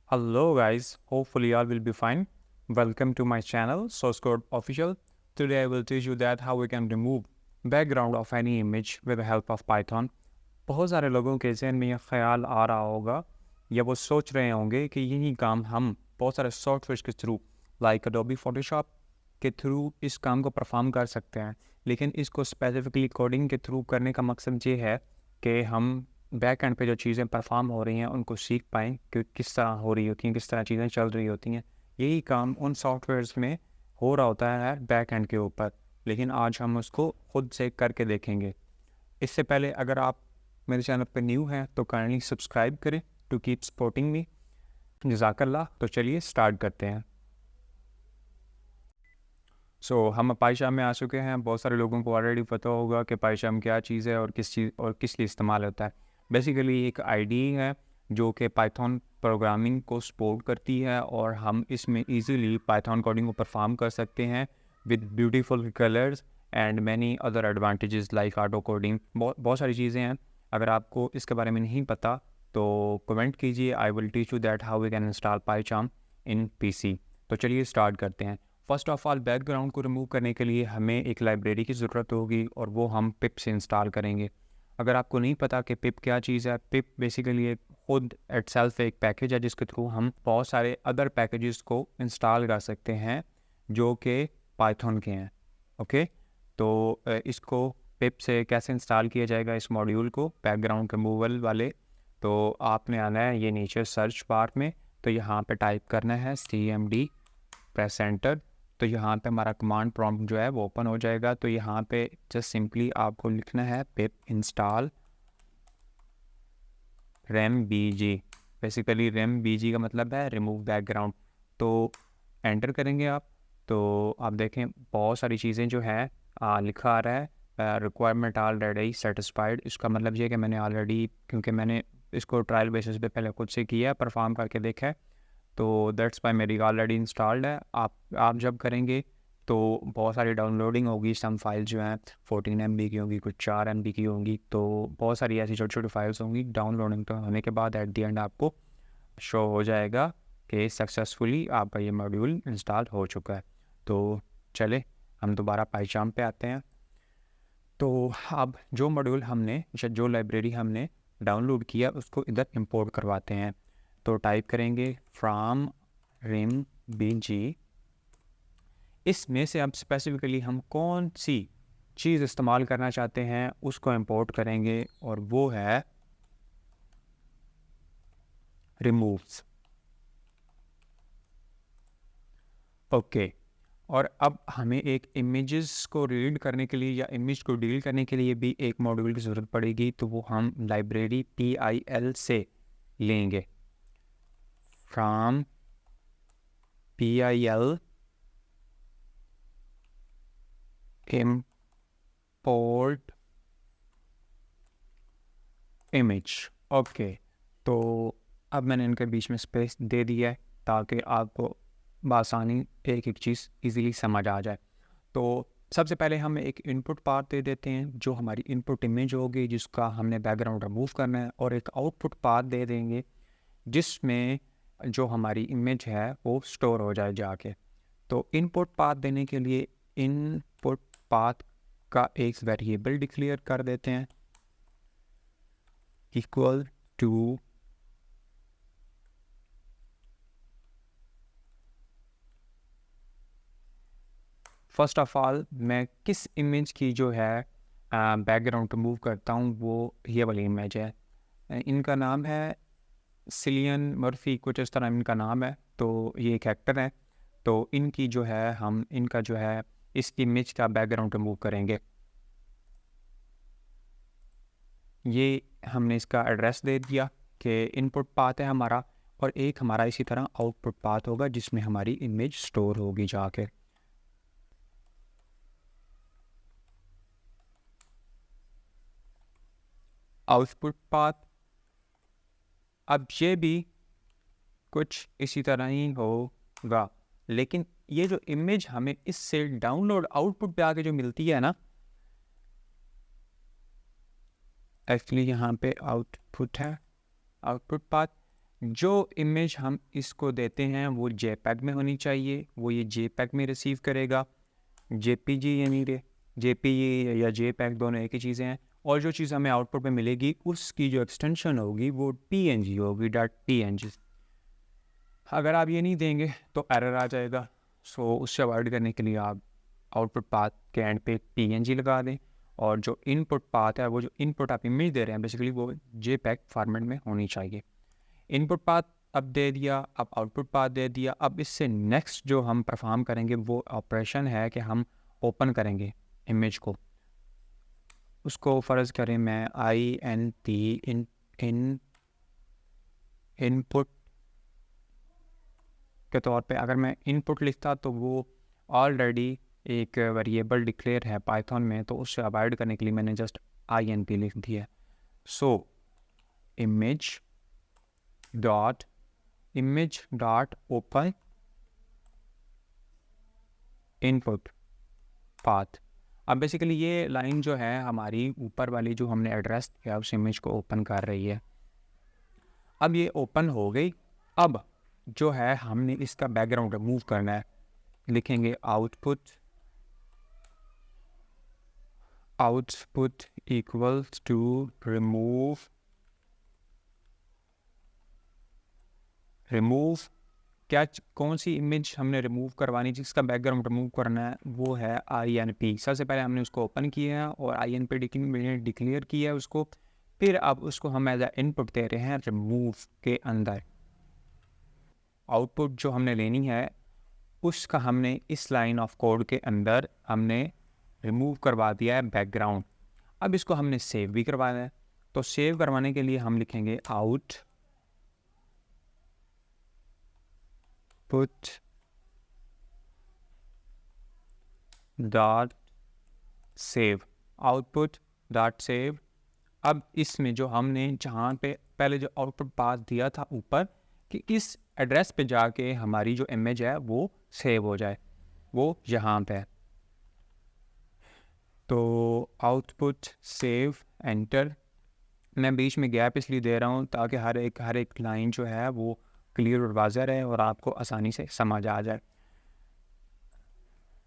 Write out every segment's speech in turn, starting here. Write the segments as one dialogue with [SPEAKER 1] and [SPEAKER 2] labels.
[SPEAKER 1] Hello guys, hopefully all will be fine. Welcome to my channel Source Code Official. Today I will teach you that how we can remove background of any image with the help of Python. बहुत सारे लोगों के जहन में यह ख्याल आ रहा होगा या वो सोच रहे होंगे कि यही काम हम बहुत सारे सॉफ्टवेयर के थ्रू लाइक Adobe Photoshop के थ्रू इस काम को परफॉर्म कर सकते हैं, लेकिन इसको स्पेसिफिकली कोडिंग के थ्रू करने का मकसद ये है कि हम बैक एंड पे जो चीज़ें परफॉर्म हो रही हैं उनको सीख पाएँ कि किस तरह हो रही होती हैं, किस तरह चीज़ें चल रही होती हैं। यही काम उन सॉफ्टवेयर्स में हो रहा होता है बैक एंड के ऊपर, लेकिन आज हम उसको खुद से करके देखेंगे। इससे पहले अगर आप मेरे चैनल पर न्यू हैं तो काइंडली सब्सक्राइब करें टू कीप सपोर्टिंग मी। जज़ाकल्लाह। तो चलिए स्टार्ट करते हैं। हम पायशाम में आ चुके हैं। बहुत सारे लोगों को ऑलरेडी पता होगा कि पायशाम क्या चीज़ है और किस लिए इस्तेमाल होता है। बेसिकली एक आईडी है जो कि पाइथन प्रोग्रामिंग को सपोर्ट करती है और हम इसमें इजीली पाइथन कोडिंग को परफॉर्म कर सकते हैं with beautiful colours and many other advantages like auto coding. बहुत सारी चीज़ें हैं। अगर आपको इसके बारे में नहीं पता तो कमेंट कीजिए, I will teach you that how we can install PyCharm in PC. तो चलिए स्टार्ट करते हैं। फर्स्ट ऑफ ऑल बैकग्राउंड को रिमूव करने के लिए हमें एक लाइब्रेरी की ज़रूरत होगी और वो हम पिप से इंस्टॉल करेंगे। अगर आपको नहीं पता कि पिप क्या चीज़ है, पिप बेसिकली एक खुद इटसेल्फ एक पैकेज है जिसके थ्रू हम बहुत सारे अदर पैकेजेस को इंस्टॉल कर सकते हैं जो कि पाइथन के हैं। ओके, तो इसको पिप से कैसे इंस्टॉल किया जाएगा इस मॉड्यूल को बैकग्राउंड रिमूवल वाले। तो आपने आना है ये नीचे सर्च बार में, तो यहाँ पे टाइप करना है cmd प्रेस एंटर। तो यहाँ पे हमारा कमांड प्रॉम्प्ट जो है वो ओपन हो जाएगा। तो यहाँ पे जस्ट सिंपली आपको लिखना है पिप इंस्टॉल rembg। बेसिकली rembg का मतलब है रिमूव बैकग्राउंड। तो एंटर करेंगे आप, तो आप देखें बहुत सारी चीज़ें जो है लिखा आ रहा है रिक्वायरमेंट ऑलरेडी सेटिस्फाइड। इसका मतलब ये है कि मैंने ऑलरेडी, क्योंकि मैंने इसको ट्रायल बेसिस पे पहले खुद से किया है, परफॉर्म करके देखा है, तो दैट्स वाई मेरी ऑलरेडी इंस्टॉल्ड है। आप जब करेंगे तो बहुत सारी डाउनलोडिंग होगी। सम फाइल जो हैं 14 MB की होंगी, कुछ 4 MB की होंगी, तो बहुत सारी ऐसी छोटी छोटी फाइल्स होंगी। डाउनलोडिंग तो होने के बाद एट द एंड आपको शो हो जाएगा कि सक्सेसफुली आपका ये मॉड्यूल इंस्टॉल हो चुका है। तो चले हम दोबारा पाइचाम पे आते हैं। तो अब जो मॉड्यूल हमने जो लाइब्रेरी हमने डाउनलोड किया उसको इधर इंपोर्ट करवाते हैं। तो टाइप करेंगे फ्रॉम rembg। इसमें से अब स्पेसिफिकली हम कौन सी चीज़ इस्तेमाल करना चाहते हैं उसको इंपोर्ट करेंगे और वो है रिमूव्स। ओके, और अब हमें एक इमेजेस को रीड करने के लिए या इमेज को डील करने के लिए भी एक मॉड्यूल की ज़रूरत पड़ेगी। तो वो हम लाइब्रेरी pil से लेंगे। From pil import image। Okay, तो अब मैंने इनके बीच में स्पेस दे दिया है ताकि आपको बआसानी एक एक चीज़ इजीली समझ आ जाए। तो सबसे पहले हम एक इनपुट पाथ दे देते हैं जो हमारी इनपुट इमेज होगी जिसका हमने बैकग्राउंड रिमूव करना है, और एक आउटपुट पाथ दे देंगे जिसमें जो हमारी इमेज है वो स्टोर हो जाए जाके। तो इनपुट पाथ देने के लिए इनपुट पाथ का एक वेरिएबल डिक्लेयर कर देते हैं equal to first of all मैं किस इमेज की जो है बैकग्राउंड रिमूव करता हूँ, वो ये वाली इमेज है। इनका नाम है सिलियन मर्फी, कुछ इस तरह इनका नाम है। तो ये एक एक्टर है। तो इनकी जो है हम इनका जो है इस इमेज का बैकग्राउंड रिमूव करेंगे। ये हमने इसका एड्रेस दे दिया कि इनपुट पाथ है हमारा, और एक हमारा इसी तरह आउटपुट पाथ होगा जिसमें हमारी इमेज स्टोर होगी जाके। आउटपुट पाथ अब ये भी कुछ इसी तरह ही होगा, लेकिन ये जो इमेज हमें इससे डाउनलोड आउटपुट पे आके जो मिलती है ना, एक्चुअली यहाँ पे आउटपुट है, आउटपुट पाथ, जो इमेज हम इसको देते हैं वो जेपैग में होनी चाहिए, वो ये जेपैग में रिसीव करेगा। जेपीजी यानी कि जेपीजी या जेपैग दोनों एक ही चीज़ें हैं। और जो चीज़ हमें आउटपुट में मिलेगी उसकी जो एक्सटेंशन होगी वो पीएनजी होगी, .png। अगर आप ये नहीं देंगे तो एरर आ जाएगा। सो उससे अवॉइड करने के लिए आप आउटपुट पाथ के एंड पे पीएनजी लगा दें, और जो इनपुट पाथ है, वो जो इनपुट आप इमेज दे रहे हैं बेसिकली वो जेपैग फॉर्मेट में होनी चाहिए। इनपुट पाथ अब दे दिया, अब आउटपुट पाथ दे दिया। अब इससे नेक्स्ट जो हम परफॉर्म करेंगे वो ऑपरेशन है कि हम ओपन करेंगे इमेज को। उसको फ़र्ज़ करें मैं INT इनपुट के तौर पे अगर मैं इनपुट लिखता तो वो ऑलरेडी एक वेरिएबल डिक्लेयर है पाइथन में, तो उससे अवॉइड करने के लिए मैंने जस्ट INT लिख दिया। So image dot open input path. अब बेसिकली ये लाइन जो है हमारी ऊपर वाली जो हमने एड्रेस किया उस इमेज को ओपन कर रही है। अब ये ओपन हो गई। अब जो है हमने इसका बैकग्राउंड रिमूव करना है। लिखेंगे आउटपुट इक्वल्स टू रिमूव क्या कौन सी इमेज हमने रिमूव करवानी, जिसका बैकग्राउंड रिमूव करना है वो है INP। सबसे पहले हमने उसको ओपन किया है और INP डिक्लेयर किया है उसको। फिर अब उसको हम एज ए इनपुट दे रहे हैं रिमूव के अंदर। आउटपुट जो हमने लेनी है उसका हमने इस लाइन ऑफ कोड के अंदर हमने रिमूव करवा दिया है बैकग्राउंड। अब इसको हमने सेव भी करवाना है, तो सेव करवाने के लिए हम लिखेंगे output dot save, output dot save. अब इसमें जो हमने जहाँ पे पहले जो आउटपुट पाथ दिया था ऊपर कि इस एड्रेस पे जाके हमारी जो इमेज है वो सेव हो जाए, वो यहाँ पे है। तो आउटपुट सेव एंटर। मैं बीच में गैप इसलिए दे रहा हूँ ताकि हर एक लाइन जो है वो क्लियर और वाज़ह रहे और आपको आसानी से समझ आ जाए।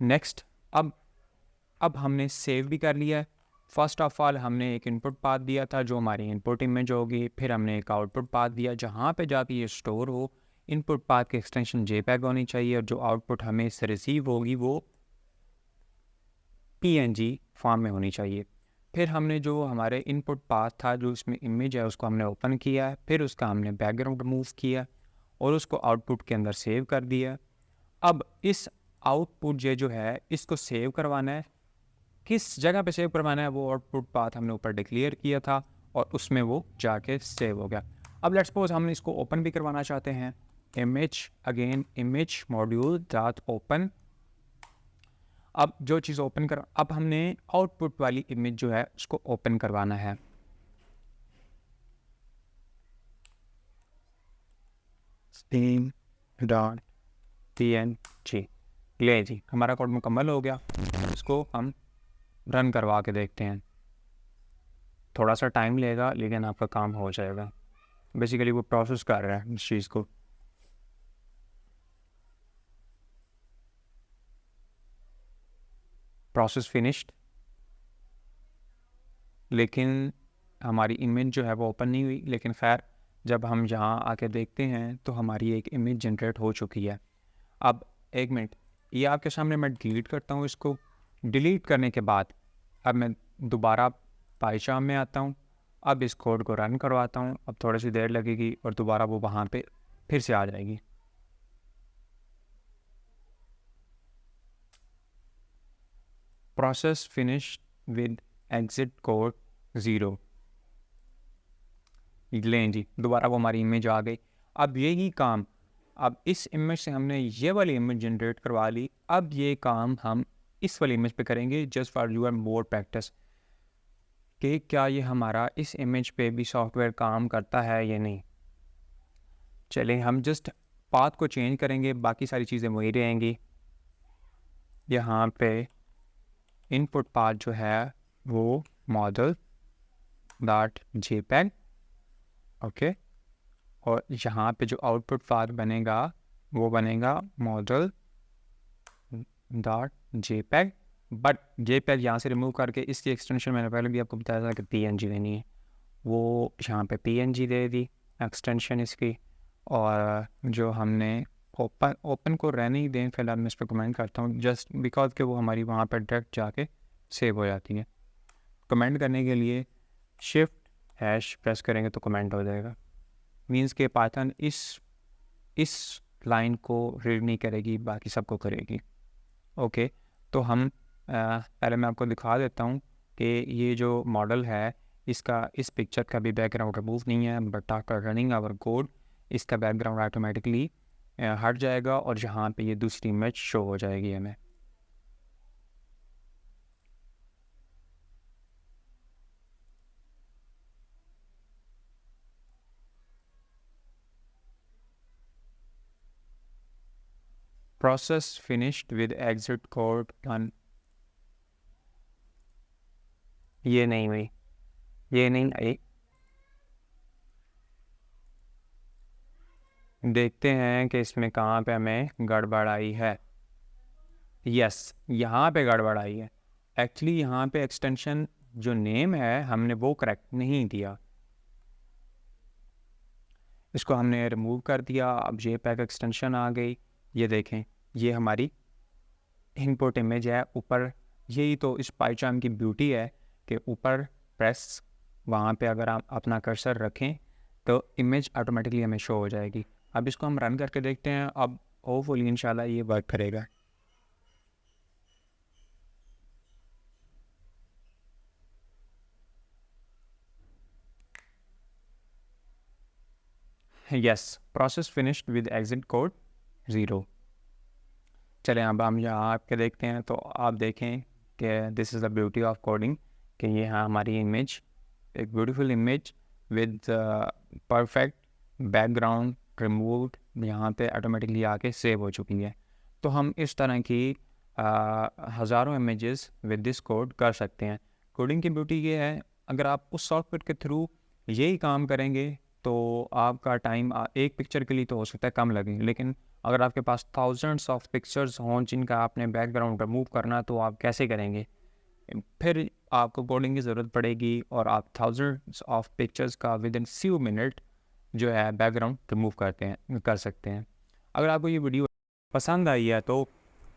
[SPEAKER 1] नेक्स्ट, अब हमने सेव भी कर लिया है। फर्स्ट ऑफ ऑल हमने एक इनपुट पाथ दिया था जो हमारी इनपुट इमेज होगी, फिर हमने एक आउटपुट पाथ दिया जहाँ पे जाके ये स्टोर हो। इनपुट पाथ की एक्सटेंशन जेपैग होनी चाहिए और जो आउटपुट हमें इससे रिसीव होगी वो PNG फॉर्म में होनी चाहिए। फिर हमने जो हमारे इनपुट पाथ था जो इसमें इमेज है उसको हमने ओपन किया है, फिर उसका हमने बैकग्राउंड रिमूव किया और उसको आउटपुट के अंदर सेव कर दिया। अब इस आउटपुट जो है इसको सेव करवाना है, किस जगह पे सेव करवाना है वो आउटपुट पाथ हमने ऊपर डिक्लेयर किया था और उसमें वो जाके सेव हो गया। अब लेट्स सपोज हमने इसको ओपन भी करवाना चाहते हैं। Image module dot open. अब जो चीज़ ओपन कर, अब हमने आउटपुट वाली इमेज जो है उसको ओपन करवाना है। .png ले जी, हमारा कोड मुकम्मल हो गया। इसको हम रन करवा के देखते हैं। थोड़ा सा टाइम लेगा लेकिन आपका काम हो जाएगा। बेसिकली वो प्रोसेस कर रहा है इस चीज़ को। प्रोसेस फिनिश्ड, लेकिन हमारी इमेज जो है वो ओपन नहीं हुई। लेकिन खैर जब हम यहाँ आके देखते हैं तो हमारी एक इमेज जनरेट हो चुकी है। अब एक मिनट, ये आपके सामने मैं डिलीट करता हूँ। इसको डिलीट करने के बाद अब मैं दोबारा पाइथन में आता हूँ। अब इस कोड को रन करवाता हूँ। अब थोड़ी सी देर लगेगी और दोबारा वो वहाँ पे फिर से आ जाएगी। Process finish with exit code 0। लें जी, दोबारा वो हमारी इमेज आ गई। अब यही काम, अब इस इमेज से हमने ये वाली इमेज जनरेट करवा ली। अब ये काम हम इस वाली इमेज पे करेंगे just for your more practice कि क्या ये हमारा इस इमेज पे भी सॉफ्टवेयर काम करता है या नहीं। चलें हम जस्ट पाथ को चेंज करेंगे, बाकी सारी चीज़ें वही रहेंगी। यहाँ पे इनपुट पाथ जो है वो model.jpg, ओके। और यहाँ पे जो आउटपुट फाइल बनेगा वो बनेगा model dot JPEG, but JPEG यहाँ से रिमूव करके इसकी एक्सटेंशन मैंने पहले भी आपको बताया था कि PNG देनी है, वो यहाँ पे PNG दे दी एक्सटेंशन इसकी। और जो हमने ओपन को रहने ही दें फिलहाल, मैं इस पर कमेंट करता हूँ जस्ट बिकॉज कि वो हमारी वहाँ पर डायरेक्ट जाके सेव हो जाती है। कमेंट करने के लिए Shift# प्रेस करेंगे तो कमेंट हो जाएगा, मीन्स के पाइथन इस लाइन को रीड नहीं करेगी, बाकी सबको करेगी। ओके, तो हम पहले मैं आपको दिखा देता हूँ कि ये जो मॉडल है इसका इस पिक्चर का भी बैकग्राउंड रिमूव नहीं है, but after running our code इसका बैकग्राउंड ऑटोमेटिकली हट जाएगा और यहाँ पे ये दूसरी इमेज शो हो जाएगी हमें। Process finished with exit code done. ये नहीं हुई, ये नहीं आई। देखते हैं कि इसमें कहाँ पे हमें गड़बड़ आई है। यस, यहाँ पे गड़बड़ आई है। एक्चुअली यहाँ पे एक्सटेंशन जो नेम है हमने वो करेक्ट नहीं दिया, इसको हमने रिमूव कर दिया। अब JPEG एक्सटेंशन आ गई, ये देखें ये हमारी इनपुट इमेज है ऊपर। यही तो इस पाइचार्म की ब्यूटी है कि ऊपर प्रेस, वहाँ पे अगर आप अपना कर्सर रखें तो इमेज ऑटोमेटिकली हमें शो हो जाएगी। अब इसको हम रन करके देखते हैं, अब होपफुली इंशाल्लाह ये वर्क करेगा। Yes, process finished with exit code 0। चलें अब हम यहाँ आपके देखते हैं, तो आप देखें कि this is the beauty of coding कि ये यहाँ हमारी इमेज एक beautiful image with perfect background removed यहाँ पे ऑटोमेटिकली आके सेव हो चुकी है। तो हम इस तरह की हज़ारों इमेजेस विद दिस कोड कर सकते हैं। कोडिंग की ब्यूटी ये है, अगर आप उस सॉफ्टवेयर के थ्रू यही काम करेंगे तो आपका टाइम एक पिक्चर के लिए तो हो सकता है कम लगे, लेकिन अगर आपके पास थाउजेंड्स ऑफ पिक्चर्स हों जिनका आपने बैकग्राउंड रिमूव करना, तो आप कैसे करेंगे? फिर आपको कोडिंग की ज़रूरत पड़ेगी और आप थाउजेंड्स ऑफ पिक्चर्स का विद इन फ्यू मिनट जो है बैकग्राउंड रिमूव कर सकते हैं। अगर आपको ये वीडियो पसंद आई है तो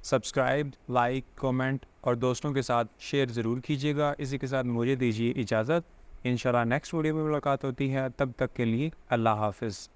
[SPEAKER 1] सब्सक्राइब, लाइक, कमेंट और दोस्तों के साथ शेयर ज़रूर कीजिएगा। इसी के साथ मुझे दीजिए इजाज़त, इंशाल्लाह नेक्स्ट वीडियो में मुलाकात होती है, तब तक के लिए अल्लाह हाफिज़।